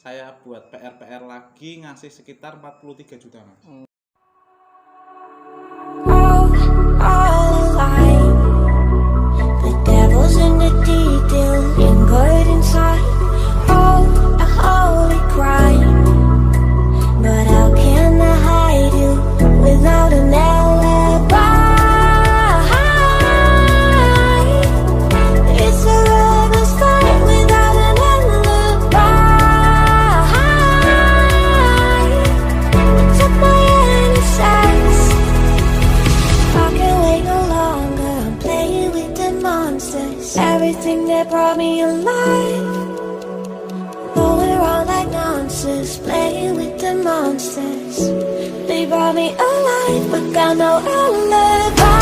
saya buat PR lagi ngasih sekitar 43 juta mas. Everything that brought me alive, though we're all like monsters, playing with the monsters. They brought me alive, but got no alibi.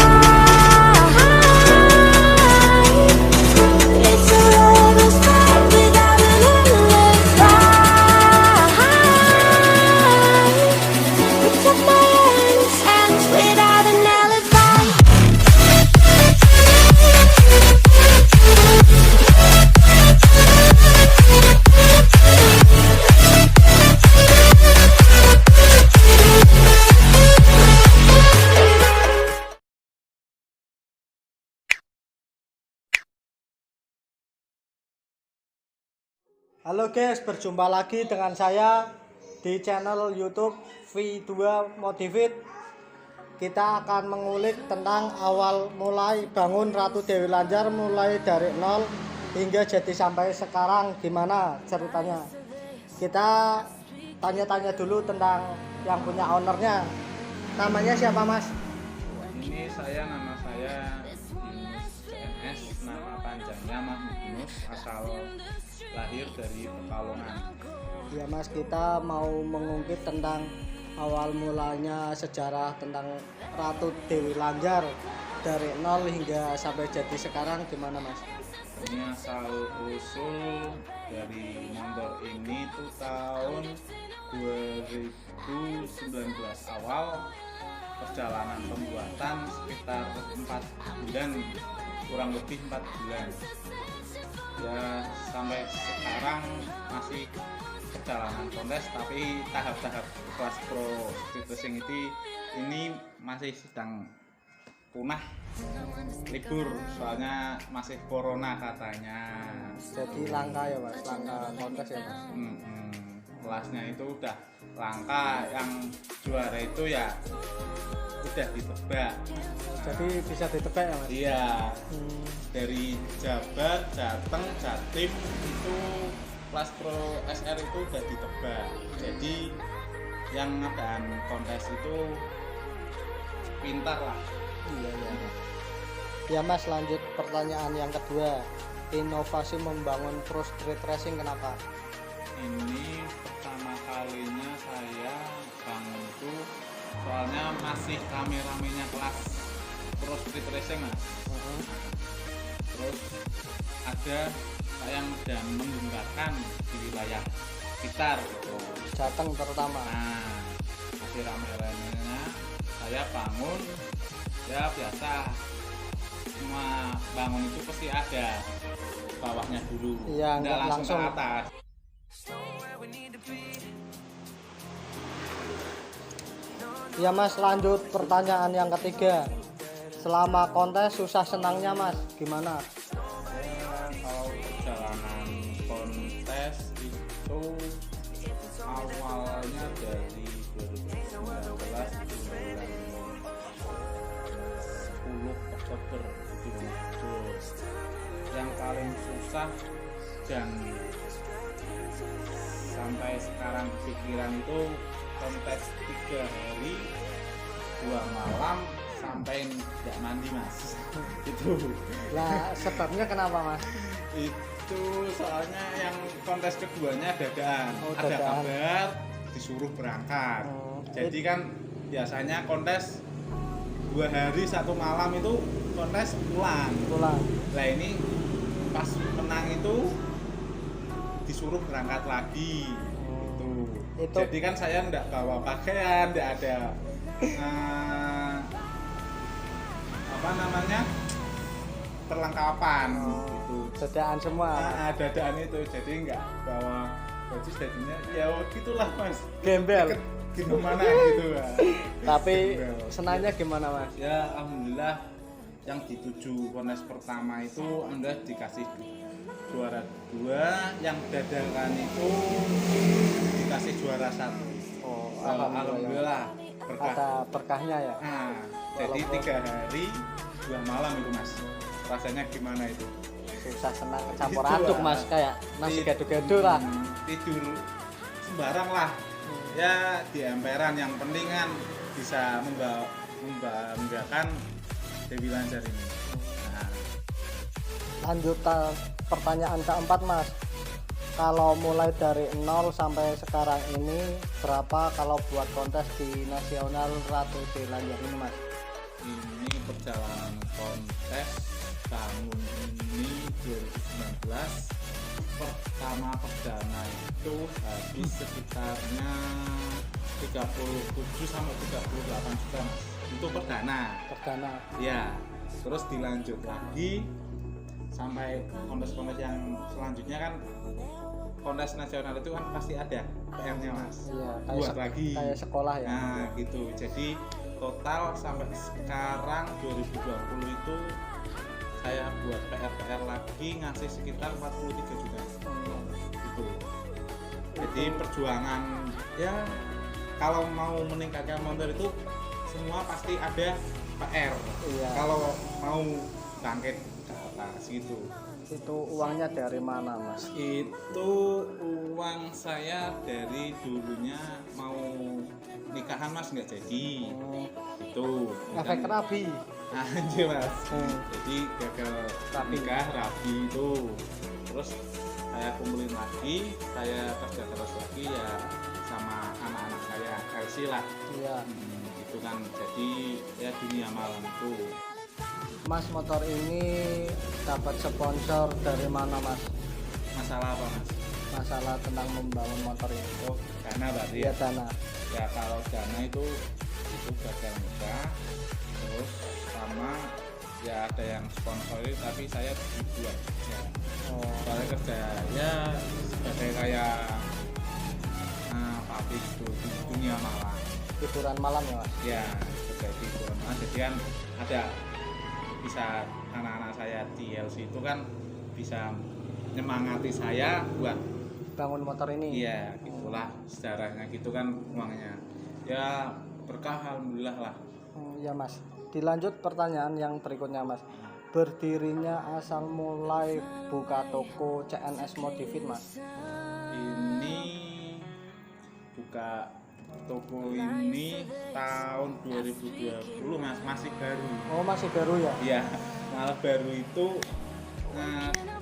It's a lover's fight without an alibi. We took my hands without an alibi. Halo guys, berjumpa lagi dengan saya di channel YouTube V2 Motivate. Kita akan mengulik tentang awal mulai bangun Ratu Dewi Lanjar, mulai dari nol hingga jadi sampai sekarang gimana ceritanya. Kita tanya-tanya dulu tentang yang punya ownernya. Namanya siapa mas? Ini nama saya Yunus CNS, nama panjangnya Mahmud Yunus, asal lahir dari Pekalongan. Ya mas, kita mau mengungkit tentang awal mulanya sejarah tentang Ratu Dewi Lanjar dari nol hingga sampai jadi sekarang gimana mas? Ini asal usul dari motor ini tuh tahun 2019 awal, perjalanan pembuatan sekitar 4 bulan, kurang lebih 4 bulan ya, sampai sekarang masih perjalanan kontes, tapi tahap-tahap kelas pro street racing ini masih sedang punah, libur soalnya masih corona katanya. Jadi langka ya mas, langka kontes ya mas. Kelasnya itu udah langka, yang juara itu ya udah ditebak. Jadi bisa ditebak ya mas? Iya. Dari Jabar, Jateng, Jatim itu kelas pro SR itu udah ditebak. Jadi yang ngadain kontes itu pintar lah. Iya ya. Ya mas, lanjut pertanyaan yang kedua. Inovasi membangun pro street racing kenapa? Ini pertama kalinya saya bangun itu soalnya masih rame-ramenya kelas pro street racing mas. Terus ada yang sedang menggunakan di wilayah sekitar gitu. Jateng terutama. Nah, masih rame-ramenya saya bangun, ya biasa semua bangun itu pasti ada bawahnya dulu, iya, nggak langsung ke atas. Ya mas, lanjut pertanyaan yang ketiga. Selama kontes susah senangnya mas, gimana? Kalau perjalanan kontes itu awalnya dari 2019 bulan 10 Oktober itu yang paling susah dan sampai sekarang pikiran itu kontes 3 hari 2 malam sampai nggak mandi mas. Itu Lah sebabnya kenapa mas? Itu soalnya yang kontes keduanya dadaan, ada dadaan. kabar disuruh berangkat. Jadi kan biasanya kontes 2 hari 1 malam itu kontes pulang. Lah ini pas menang itu disuruh berangkat lagi. Itu. Jadi kan saya nggak bawa pakaian, nggak ada perlengkapan gitu. Dadaan semua. Dadaan itu, jadi nggak bawa bagus jadinya ya gitulah mas, Gembel. gimana gitu lah. Tapi Gembel. senangnya gimana mas? Ya alhamdulillah yang dituju kontes pertama itu anda dikasih juara 2, yang dadakan itu dikasih juara 1. Oh, Alhamdulillah berkah. Ada berkahnya ya. Nah, jadi 3 hari 2 malam itu mas, rasanya gimana itu? Susah senang campur Gitu aduk lah. mas, kayak nasi Tid- gado-gado lah. Tidur sembarang lah ya di emperan, yang penting kan bisa membanggakan Dewi Lanjar ini. Nah, Lanjutan pertanyaan keempat mas, kalau mulai dari 0 sampai sekarang ini berapa kalau buat kontes di nasional Ratu Dewi Lanjar ini mas? ini perjalanan kontes tahun ini 2019, pertama perdana itu habis sekitarnya 37 sampai 38 juta mas untuk perdana ya. Terus dilanjut lagi sampai kontes-kontes yang selanjutnya kan, kontes nasional itu kan pasti ada PR-nya mas, Iya, buat lagi kayak sekolah ya. nah gitu. Jadi total sampai sekarang 2020 itu saya buat PR lagi ngasih sekitar 43 juta gitu. Jadi perjuangan ya, kalau mau meningkatkan motor itu semua pasti ada PR. Iya. Kalau mau bangkit ke atas gitu. Itu uangnya dari mana mas? Itu uang saya dari dulunya mau nikahan mas nggak jadi. Itu Efek rabi. anjir mas. Hmm. Jadi gagal Rabi. nikah rabi itu. Terus saya kumpulin lagi, saya kerja keras lagi ya sama anak-anak saya LC lah. Iya. Itu kan jadi ya dunia malam itu. Mas, motor ini dapat sponsor dari mana mas? Masalah apa mas? Masalah tentang membangun motor ini. Oh karena berarti Iya ya. dana. Ya kalau dana itu gagal nikah, terus sama ya ada yang sponsori tapi saya dibuat kerja. Oh, Soalnya kerja ya sebagai kayak papi itu di dunia malam. hiburan malam ya mas? Ya sebagai hiburan malam. Jadi kan ada bisa anak-anak saya di LC itu kan bisa nyemangati saya buat Bangun motor ini? iya gitulah sejarahnya gitu kan uangnya ya, berkah alhamdulillah lah. Ya mas. Dilanjut pertanyaan yang berikutnya mas. Berdirinya asal mulai buka toko CNS Modifit mas? Ini buka toko ini tahun 2020 mas, masih baru. Oh masih baru ya? Iya, malah baru itu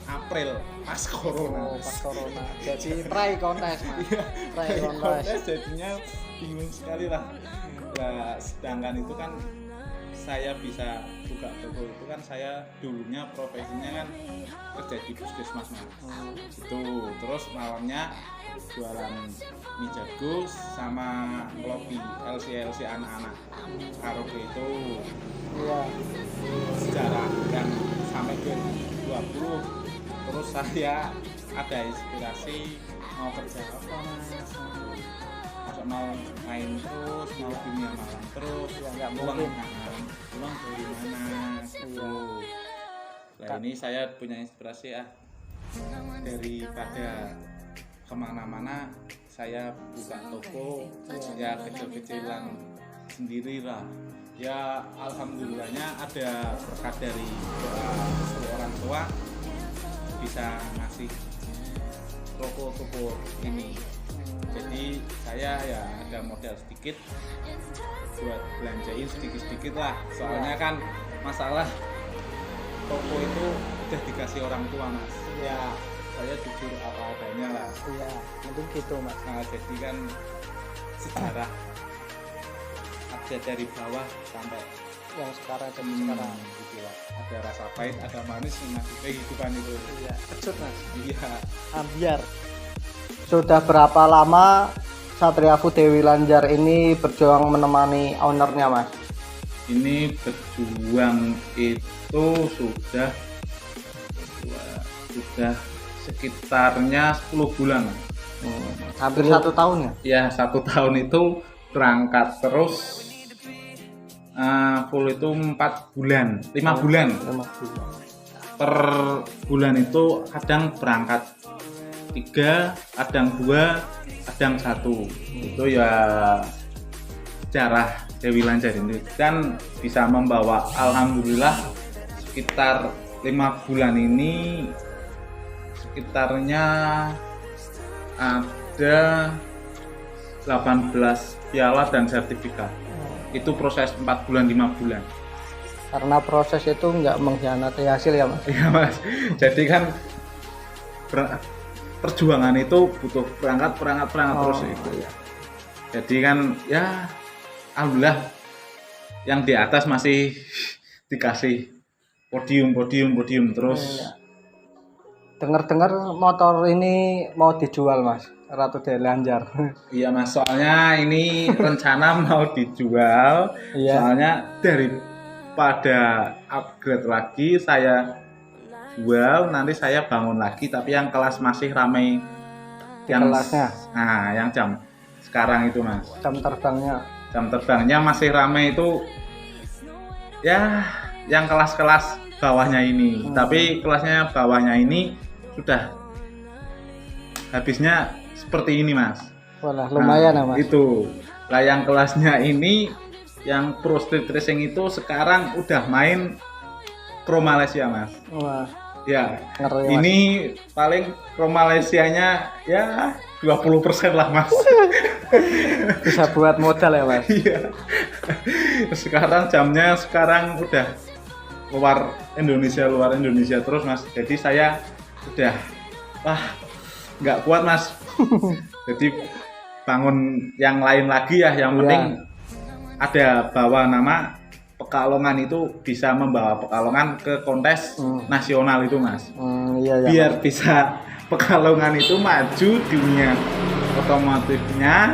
April pas corona. Oh pas corona. Jadi try kontes mas? Iya, Try kontes. kontes jadinya bingung sekali lah. Lah sedangkan itu kan saya bisa buka toko itu kan saya dulunya profesinya kan kerja di puskesmas mas. Itu terus malamnya jualan mie jagus sama kopi LC anak-anak karaoke itu. Iya. Sejarah dan sampai 2020 terus saya ada inspirasi mau kerja apa mas, masa mau main terus, mau dunia malam terus, Ya, nggak uang mungkin. uang dari mana gitu. Nah ini saya punya inspirasi daripada kemana-mana saya buka toko ya kecil-kecilan sendiri lah ya. Alhamdulillahnya ada berkat dari orang tua bisa ngasih toko ini, jadi saya ya ada modal sedikit buat belanjain sedikit-sedikit lah, soalnya kan masalah toko itu udah dikasih orang tua mas ya, saya jujur apa adanya lah. Iya, mungkin gitu mas. Nah jadi kan sejarah ada dari bawah sampai Yang sekarang jadi sekarang. gitu lah. Ada rasa pahit, ada manis masih kehidupan itu. Iya, kecut mas. Iya. Ambiar. Sudah berapa lama Satria Food Dewi Lanjar ini berjuang menemani ownernya mas? Ini berjuang itu sudah sekitarnya 10 bulan. Hampir 1 tahun ya? Ya 1 tahun itu berangkat terus full itu 4 bulan, 5 bulan. 5 bulan. Per bulan itu kadang berangkat 3, kadang 2, kadang 1. Itu ya sejarah Dewi Lanjar ini kan bisa membawa, alhamdulillah sekitar 5 bulan ini sekitarnya ada 18 piala dan sertifikat. Itu proses 4 bulan 5 bulan. Karena proses itu nggak mengkhianati hasil ya Mas? Iya Mas, jadi kan perjuangan itu butuh berangkat terus itu ya. Jadi kan ya alhamdulillah yang di atas masih dikasih podium terus. Dengar-dengar motor ini mau dijual Mas, Ratu Dewi Lanjar. Iya Mas, soalnya ini rencana mau dijual. Iya. Soalnya daripada upgrade lagi saya jual, nanti saya bangun lagi tapi yang kelas masih ramai. Kelasnya? Nah, yang jam sekarang itu Mas. Jam terbangnya Masih ramai itu ya yang kelas-kelas bawahnya ini. Tapi kelasnya bawahnya ini sudah habisnya seperti ini Mas. Wah, lumayan ya Mas. Itu. Lah yang kelasnya ini yang Pro Street Racing itu sekarang udah main Pro Malaysia Mas. Wah. Ya. Ngeri, Mas. Ini paling Pro Malaysianya ya 20% lah Mas. Bisa buat modal ya Mas. Iya. Sekarang jamnya udah luar Indonesia terus Mas. Jadi saya udah nggak kuat Mas. Jadi bangun yang lain lagi ya, yang penting ada bawa nama Pekalongan, itu bisa membawa Pekalongan ke kontes nasional itu Mas. Iya, biar Mas bisa Pekalongan itu maju dunia otomotifnya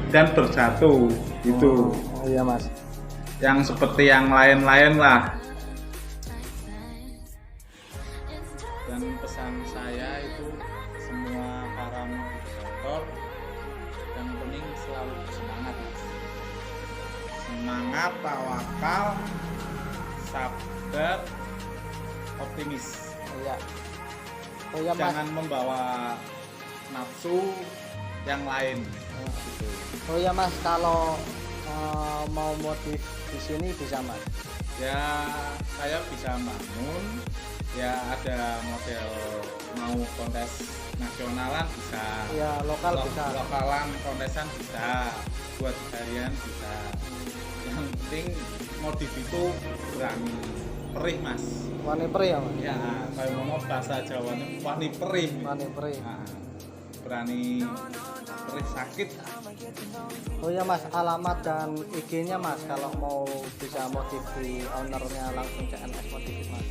dan bersatu gitu. Iya Mas. Yang seperti yang lain-lain lah. Dan pesan saya itu semua para motivator yang penting selalu bersemangat Mas. Semangat, tawakal, sabar, optimis. Iya. Oh ya Mas. Jangan membawa nafsu yang lain. Gitu. Oh ya Mas, kalau mau modif di sini bisa Mas? Ya saya bisa bangun. Ya ada model mau kontes nasionalan bisa. Ya lokal bisa. Lokalan kontesan bisa. Buat harian bisa. Yang penting modif itu berani perih Mas. Wani perih ya Mas? Ya kayak ngomong bahasa Jawanya wani perih. Wani perih. Nah, berani perih sakit. Oh ya Mas, alamat dan IG-nya Mas kalau mau bisa modif di ownernya langsung CNS Modif Mas.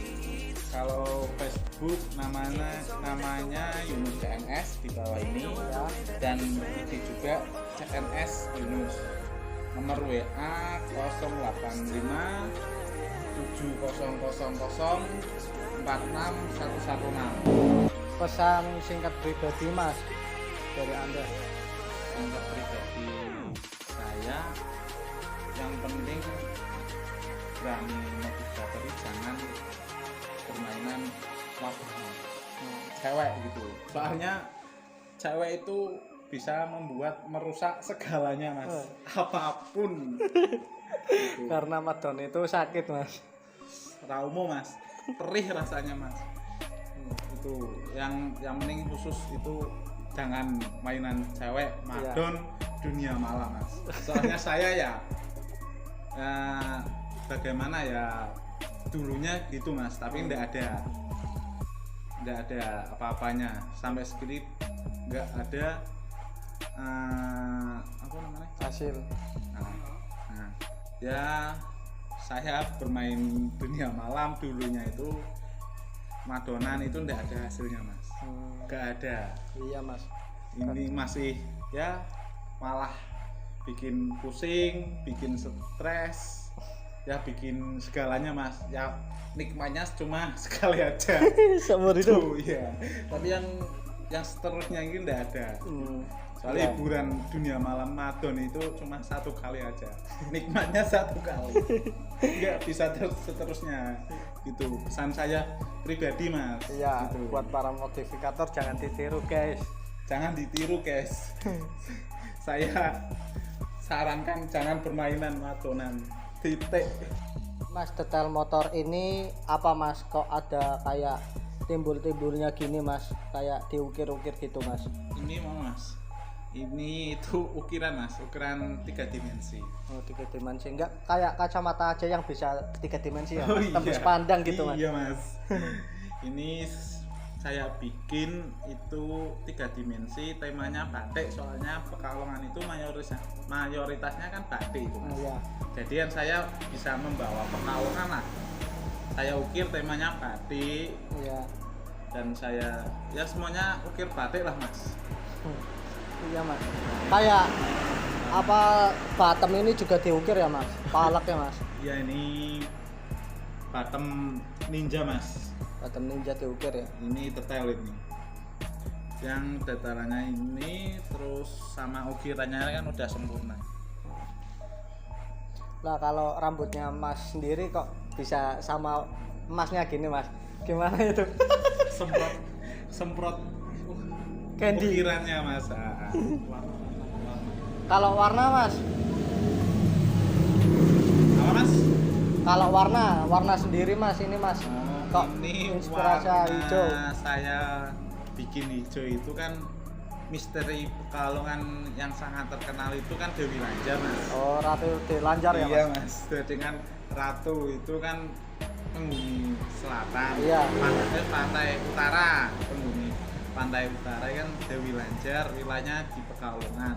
Kalau Facebook namanya Yunus CNS di bawah ini Ya. dan IG juga CNS Yunus. Nomor WA 085 7000 46116. Pesan singkat pribadi Mas dari Anda. Singkat pribadi saya, yang penting berani motivator, jangan permainan wabah cewek gitu. Soalnya cewek itu bisa merusak segalanya Mas. Apapun. Gitu. Karena madon itu sakit Mas. Raumo Mas, perih rasanya Mas. Itu yang penting khusus itu jangan mainan cewek, madon, dunia malam Mas. Soalnya saya ya bagaimana ya dulunya gitu Mas, tapi enggak ada apa-apanya sampai skrip, enggak ada apa namanya Hasil. Nah, ya saya bermain dunia malam dulunya itu madonan itu enggak ada hasilnya Mas. Enggak ada. Iya Mas. Ini masih ya malah bikin pusing, bikin stres, ya bikin segalanya Mas. Ya nikmatnya cuma sekali aja. Seumur itu. Iya. Tapi yang yang seterusnya ini nggak ada. Soalnya Iya. hiburan dunia malam Madon itu cuma satu kali aja, nikmatnya satu kali, nggak bisa seterusnya gitu. Pesan saya pribadi mas. Iya, gitu. buat para modifikator jangan ditiru guys. Jangan ditiru guys. Saya sarankan jangan permainan madonan, titik. Mas, detail motor ini apa mas? Kok ada kayak timbul-timbulnya gini mas? Kayak diukir-ukir gitu mas? Ini mau mas, ini itu ukiran mas, ukiran 3 dimensi. Oh, 3 dimensi, enggak kayak kacamata aja yang bisa 3 dimensi ya? Oh, Mas? Tembus pandang gitu mas? Iya mas. Ini saya bikin itu 3 dimensi, temanya batik, soalnya Pekalongan itu mayoritasnya kan batik itu mas. Iya. Jadi kan saya bisa membawa Pekalongan lah. Saya ukir temanya batik, Iya. dan saya ya semuanya ukir batik lah mas. Iya mas. Kayak apa bottom ini juga diukir ya mas? Palak ya mas? Ya ini bottom ninja mas. Bottom ninja diukir ya? Ini detail ini. Yang detailannya ini terus sama ukirannya kan udah sempurna. Lah kalau rambutnya mas sendiri kok bisa sama emasnya gini mas? Gimana itu? semprot Candy. ukirannya mas. Kalau warna mas? Apa mas? Kalau warna sendiri mas ini mas? Kok ini inspirasi warna hijau? saya bikin hijau itu kan misteri Pekalongan yang sangat terkenal itu kan Dewi Lanjar mas. Oh, Ratu Lanjar ya Iya mas? mas, dengan Ratu itu kan penghuni selatan, Iya. pantai utara, penghuni pantai utara kan Dewi Lanjar, wilayahnya di Pekalongan.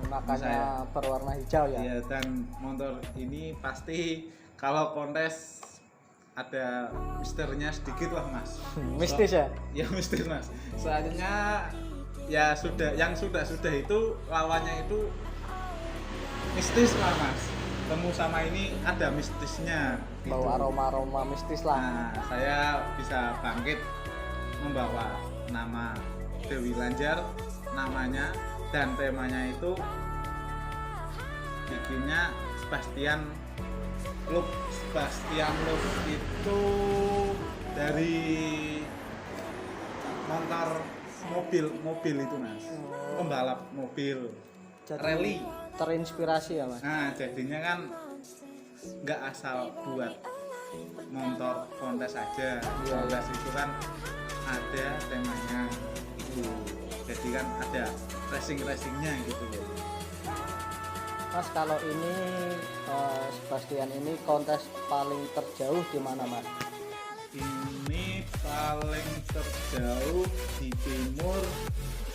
Makanya berwarna hijau ya? Iya, dan motor ini pasti kalau kontes ada misterinya sedikit lah mas. Mistis ya? Ya mistis mas. Soalnya ya yang sudah itu lawannya itu mistis lah mas. Temu sama ini ada mistisnya. Bau aroma mistis lah. Nah, saya bisa bangkit membawa nama Dewi Lanjar, namanya dan temanya itu bikinnya Sebastian Look itu dari motor mobil itu mas, pembalap mobil Jadi rally. terinspirasi ya mas? Nah jadinya kan nggak asal buat motor kontes aja. Iya. Kontes itu kan ada temanya itu, jadi kan ada racingnya gitu loh. Mas, kalau ini Sebastian ini kontes paling terjauh di mana mas? Ini paling terjauh di timur,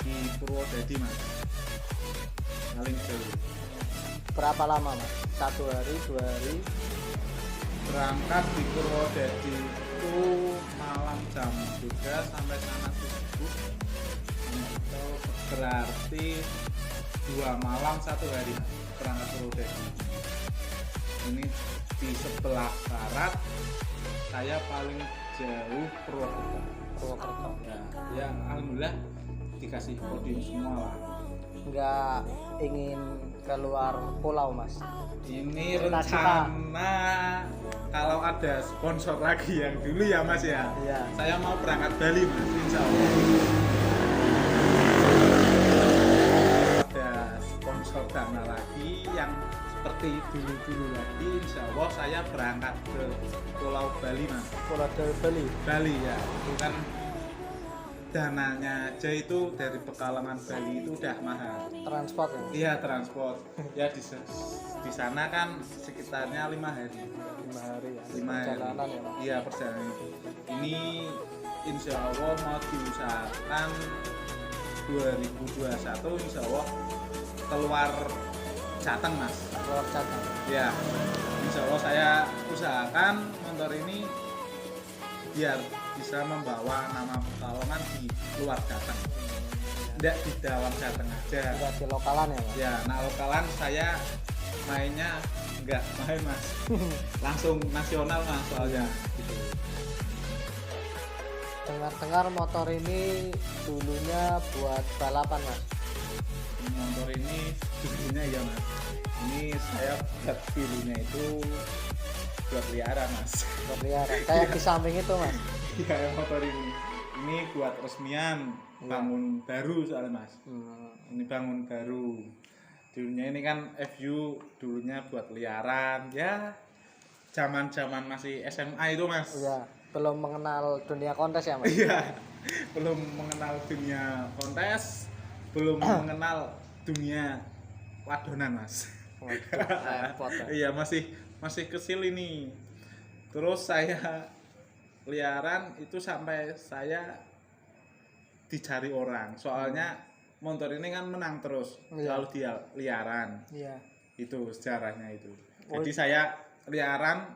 di Purwodadi mas, paling jauh. Berapa lama mas? 1 hari, 2 hari? Berangkat di Purwodadi itu malam jam 3 sampai sana subuh, itu berarti 2 malam 1 hari berangkat Purwodadi. Ini di sebelah barat, saya paling jauh Purwokerto. Ya alhamdulillah dikasih podium semua lah. Nggak ingin keluar pulau mas? Ini Cita-cita. rencana kalau ada sponsor lagi yang dulu ya mas ya. Iya. Saya mau berangkat Bali mas, insya Allah. Ada sponsor dana lagi yang seperti dulu lagi, insya Allah saya berangkat ke Pulau Bali mas. Pulau Bali? Bali ya, itu kan dananya aja itu dari Pekalongan Bali itu udah mahal. Transport ya? Iya transport. Ya di sana kan sekitarnya 5 hari. 5 hari ya? 5 hari. Perjalanan ya mas? Iya perjalanan. Ini insya Allah mau diusahakan 2021 insya Allah keluar Jateng mas. Keluar Jateng? Ya, insya Allah saya usahakan motor ini biar bisa membawa nama Pekalongan di luar Jateng, tidak di dalam Jateng aja. Tidak di lokalan ya mas? Ya, nah lokalan saya mainnya nggak main mas, langsung nasional mas soalnya. Gitu. Dengar-dengar motor ini dulunya buat balapan mas. Motor ini dulunya ya mas, ini saya buat dulunya itu buat liaran mas. Berliaran kayak di samping itu mas. Iya motor ini buat resmian bangun baru soalnya mas. Ini bangun baru. Dulunya ini kan FU dulunya buat liaran ya, zaman masih SMA itu mas. Iya, belum mengenal dunia kontes ya mas. Iya, belum mengenal dunia kontes, belum mengenal dunia wadonan mas. Waduh, repot ya. Iya masih kecil ini. Terus saya liaran itu sampai saya dicari orang. Soalnya motor ini kan menang terus Iya. kalau dia liaran. Iya. Itu sejarahnya itu. Oh. Jadi saya liaran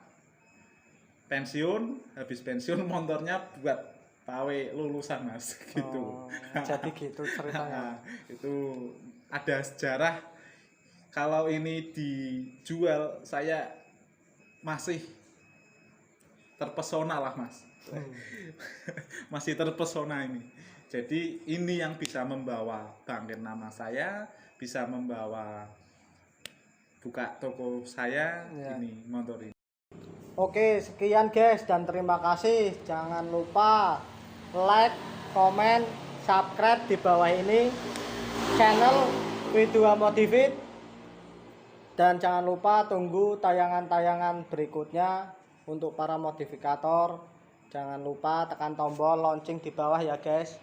pensiun, habis pensiun motornya buat pawe lulusan mas gitu. Oh, jadi gitu ceritanya. Itu ada sejarah. Kalau ini dijual saya masih terpesona lah mas. Masih terpesona ini. Jadi ini yang bisa membawa bangkit nama saya, bisa membawa buka toko saya. Ya. Ini motor ini. Oke, sekian guys dan terima kasih. Jangan lupa like, komen, subscribe di bawah ini channel V2 Motivate. Dan jangan lupa tunggu tayangan-tayangan berikutnya untuk para modifikator. Jangan lupa tekan tombol lonceng di bawah ya guys.